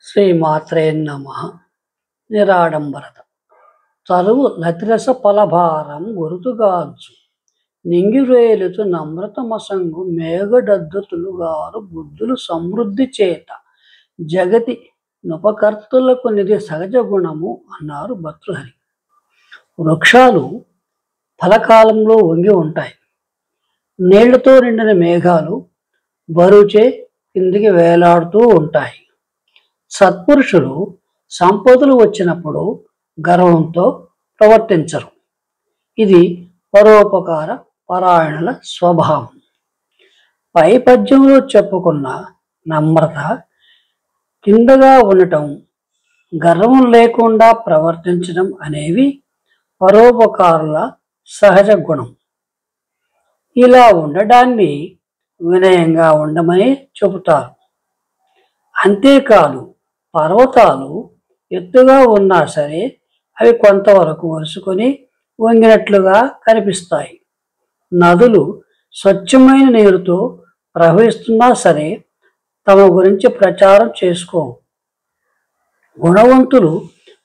శ్రీమాత్రే నమః. నిరాడంబరత చలువు లతిరస ఫలభారం గురుతుగాంచు నింగిరేలుచు నమ్రతమసంగు మేఘడద్దుతులుగారు బుద్ధులు సమృద్ధి చేత జగతి నుపకర్తులకు నిధి సహజ గుణము అన్నారు భర్తృహరి. వృక్షాలు ఫలకాలంలో వంగి ఉంటాయి. నీళ్లతో నిండిన మేఘాలు బరువుచే కిందికి వేలాడుతూ ఉంటాయి. సత్పురుషులు సంపదలు వచ్చినప్పుడు గర్వంతో ప్రవర్తించరు. ఇది పరోపకార పరాయణుల స్వభావం. పై పద్యంలో చెప్పుకున్న నమ్రత, కిందగా ఉండటం, గర్వం లేకుండా ప్రవర్తించడం అనేవి పరోపకారుల సహజ గుణం. ఇలా ఉండడాన్ని వినయంగా ఉండమని చెబుతారు. అంతేకాదు, పర్వతాలు ఎత్తుగా ఉన్నా సరే అవి కొంతవరకు వరుసుకొని వంగినట్లుగా కనిపిస్తాయి. నదులు స్వచ్ఛమైన నీరుతో ప్రవహిస్తున్నా సరే తమ గురించి ప్రచారం చేసుకోవు. గుణవంతులు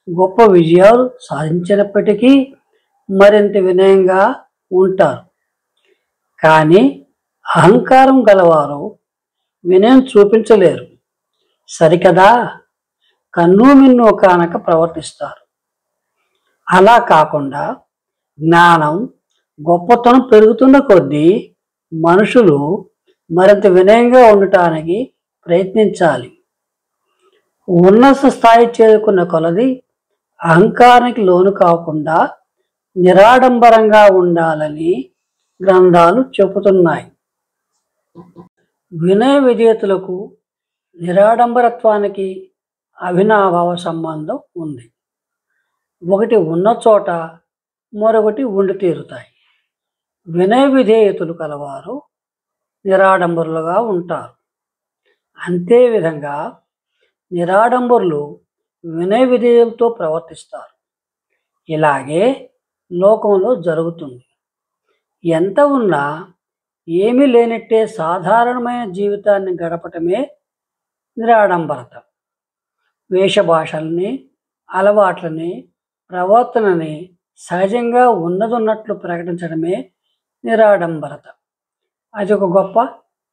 గొప్ప విజయాలు సాధించినప్పటికీ మరింత వినయంగా ఉంటారు. కానీ అహంకారం గలవారు వినయం చూపించలేరు. సరికదా, కన్ను మిన్ను కానక ప్రవర్తిస్తారు. అలా కాకుండా జ్ఞానం, గొప్పతనం పెరుగుతున్న కొద్దీ మనుషులు మరింత వినయంగా ఉండటానికి ప్రయత్నించాలి. ఉన్నత స్థాయి చేరుకున్న కొలది అహంకారానికి లోను కాకుండా నిరాడంబరంగా ఉండాలని గ్రంథాలు చెబుతున్నాయి. వినయ విధేయతలకు నిరాడంబరత్వానికి అవినాభావ సంబంధం ఉంది. ఒకటి ఉన్న చోట మరొకటి ఉండి తీరుతాయి. వినయ విధేయతలు కలవారు నిరాడంబరులుగా ఉంటారు. అంతేవిధంగా నిరాడంబరులు వినయ విధేయులతో ప్రవర్తిస్తారు. ఇలాగే లోకంలో జరుగుతుంది. ఎంత ఉన్నా ఏమీ లేనట్టే సాధారణమైన జీవితాన్ని గడపటమే నిరాడంబరత. వేషభాషల్ని, అలవాట్లని, ప్రవర్తనని సహజంగా ఉన్నదన్నట్లు ప్రకటించడమే నిరాడంబరత. అది ఒక గొప్ప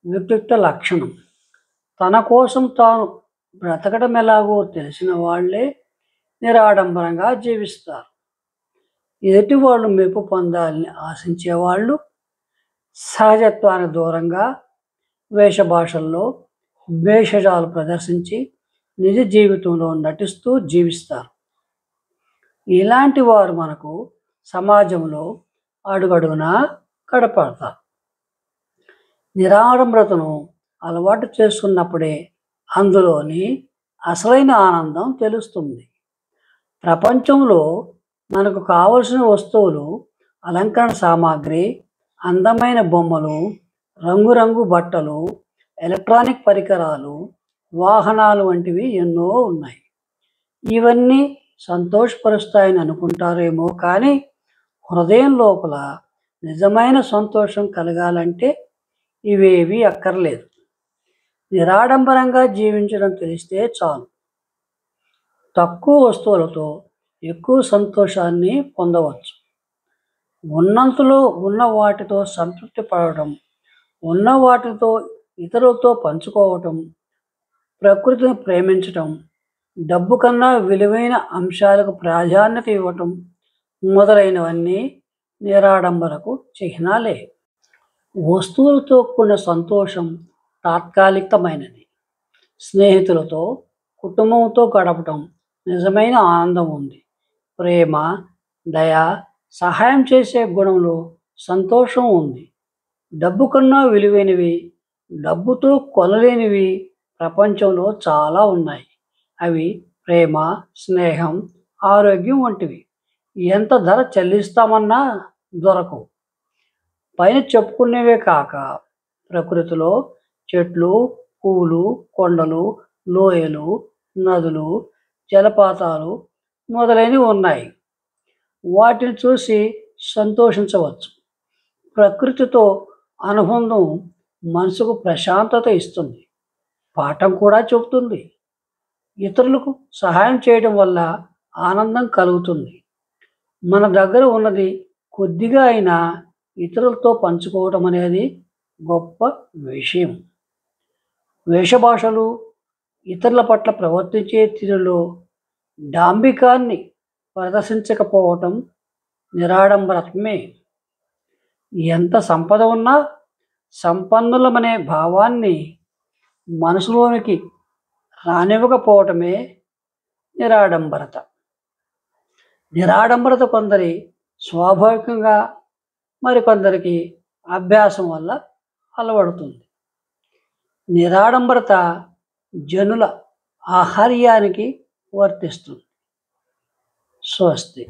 వ్యక్తిత్వ లక్షణం. తన కోసం తాను బ్రతకడం ఎలాగో తెలిసిన వాళ్లే నిరాడంబరంగా జీవిస్తారు. ఎదుటి వాళ్ళు మెప్పు పొందాలని ఆశించేవాళ్ళు సహజత్వానికి దూరంగా వేషభాషల్లో భేషజాలు ప్రదర్శించి నిజ జీవితంలో నటిస్తూ జీవిస్తారు. ఇలాంటి వారు మనకు సమాజంలో అడుగడుగునా కనపడతారు. నిరాడంబరతను అలవాటు చేసుకున్నప్పుడే అందులోని అసలైన ఆనందం తెలుస్తుంది. ప్రపంచంలో మనకు కావలసిన వస్తువులు, అలంకరణ సామాగ్రి, అందమైన బొమ్మలు, రంగురంగు బట్టలు, ఎలక్ట్రానిక్ పరికరాలు, వాహనాలు వంటివి ఎన్నో ఉన్నాయి. ఇవన్నీ సంతోషపరుస్తాయని అనుకుంటారేమో కానీ హృదయం లోపల నిజమైన సంతోషం కలగాలంటే ఇవేవి అక్కర్లేదు. నిరాడంబరంగా జీవించడం తెలిస్తే చాలు. తక్కువ వస్తువులతో ఎక్కువ సంతోషాన్ని పొందవచ్చు. ఉన్నంతలో ఉన్న వాటితో సంతృప్తి పడటం, ఉన్న వాటితో ఇతరులతో పంచుకోవటం, ప్రకృతిని ప్రేమించటం, డబ్బు కన్నా విలువైన అంశాలకు ప్రాధాన్యత ఇవ్వటం మొదలైనవన్నీ నిరాడంబరకు చిహ్నాలే. వస్తువులతో కూడిన సంతోషం తాత్కాలికమైనది. స్నేహితులతో, కుటుంబంతో గడపటం నిజమైన ఆనందం ఉంది. ప్రేమ, దయ, సహాయం చేసే గుణంలో సంతోషం ఉంది. డబ్బు కన్నా విలువైనవి, డబ్బుతో కొనలేనివి ప్రపంచంలో చాలా ఉన్నాయి. అవి ప్రేమ, స్నేహం, ఆరోగ్యం వంటివి. ఎంత ధర చెల్లిస్తామన్నా దొరకవు. పైన చెప్పుకునేవే కాక ప్రకృతిలో చెట్లు, పూలు, కొండలు, లోయలు, నదులు, జలపాతాలు మొదలైనవి ఉన్నాయి. వాటిని చూసి సంతోషించవచ్చు. ప్రకృతితో అనుబంధం మనసుకు ప్రశాంతత ఇస్తుంది, పాఠం కూడా చెబుతుంది. ఇతరులకు సహాయం చేయడం వల్ల ఆనందం కలుగుతుంది. మన దగ్గర ఉన్నది కొద్దిగా అయినా ఇతరులతో పంచుకోవటం అనేది గొప్ప విషయం. వేషభాషలు, ఇతరుల పట్ల ప్రవర్తించే తీరులో డాంభికాన్ని ప్రదర్శించకపోవటం నిరాడంబరత్వమే. ఎంత సంపద ఉన్నా సంపన్నులమనే భావాన్ని మనసులోనికి రానివ్వకపోవటమే నిరాడంబరత. నిరాడంబరత కొందరి స్వాభావికంగా, మరికొందరికి అభ్యాసం వల్ల అలవడుతుంది. నిరాడంబరత జనుల ఆహార్యానికి వర్తిస్తుంది. స్వస్తి.